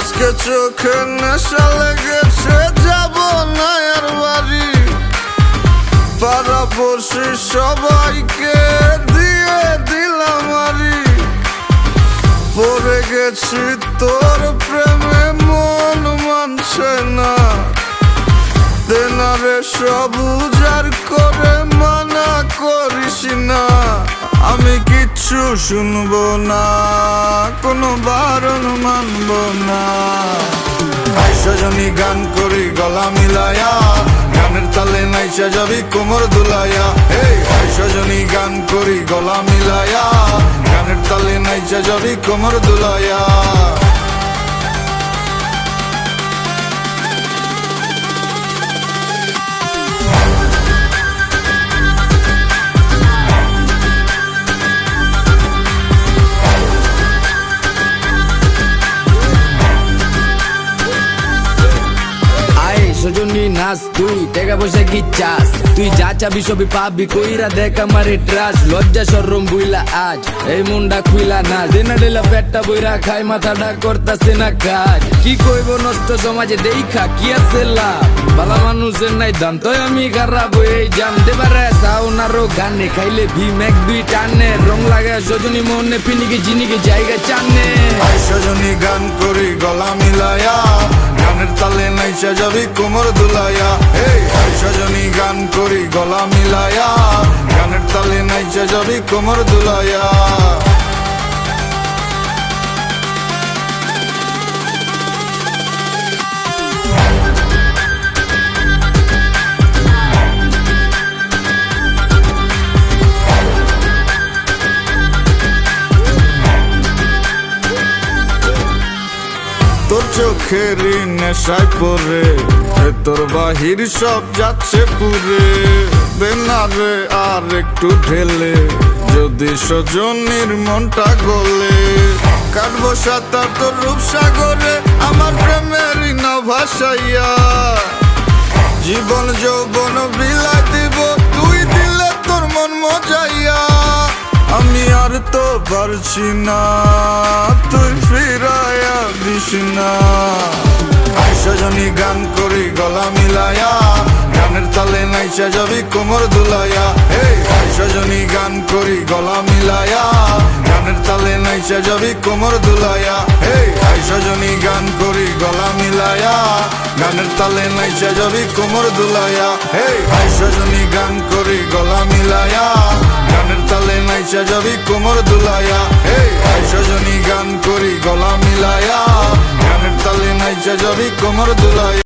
আজকে চোখে নেশা লেগেছে, যাব না আর বাড়ি। পাড়াপড়শি সবাইকে দিয়ে দিলাম আরি। পড়ে গেছি তোর প্রেমে, মন মানছে না। তেনারে সব উজাড় করে মানা করিস না। আমি কিচ্ছু শুনবো না, কোনো বারণ মানবো না। সজনী গান করি গলা মিলায়া, গানের তালে নাইচা যাবি কোমর দুলাইয়া। এই সজনী গান করি গলা মিলায়া, গানের তালে নাইচা যাবি কোমর দুলাইয়া। সজনী নাচ, তুই টাকা পয়সা কি চাস? তুই যা চাবি সবই পাবি, কইরা দেখ আমারে ট্রাস। লজ্জা শরম বুইলা আজ এই মুন্ডা খুইলা না। দিনা ডেলা পেটটা বইরা খাই, মাথাটা করতাছে না কাজ। কি কইব নষ্ট সমাজে দেখা কি আছে লাভ? বালা মানুষের নাই দাম, তো আমি খারাপ এই জান দেবারে সাউনারও গানে খাইলে ভীম এক দুই টানে। রং লাগে সজনী মনে পিনিকে জিনিকে জায়গা চানে। সজনী গান করি গলা মিলায়া, গানের তালে নাইচা যাবি কোমর দুলাইয়া। এই সজনী গান করি গলা মিলায়া, গানের তালে নাইচা যাবি কোমর দুলাইয়া। তোর চোখেরই নেশায় পরে তোর বাহির সব যাচ্ছে পুরে। দেনারে আর একটু ঢেলে, যদি সজনীর মনটা গলে। কাটবো সাঁতার তোর রূপসাগরে, আমার প্রেমেরই না ভাসাইয়া। জীবন যৌবন বিলাই দিব, তুই দিলে তোর মন মজাইয়া। আমি আর তো পারছি না, তুই ফিরাইয়া দিস না। সজনী গান করি গলা মিলায়া, গানের তালে নাইচা যাবি কোমর দুলাইয়া। এই সজনী গান করি গলা মিলায়া, গানের তালে নাইচা যাবি কোমর দুলাইয়া। এই সজনী গান করি গলা মিলায়া, গানের তালে নাইচা যাবি কোমর দুলাইয়া। এই সজনী গান করি গলা মিলায়া, গানের তালে নাইচা যাবি কোমর দুলাইয়া। এই সজনী গান করি গলা মিলায়া, গানের তালে নাইচা যাবি কোমর দুলাইয়া।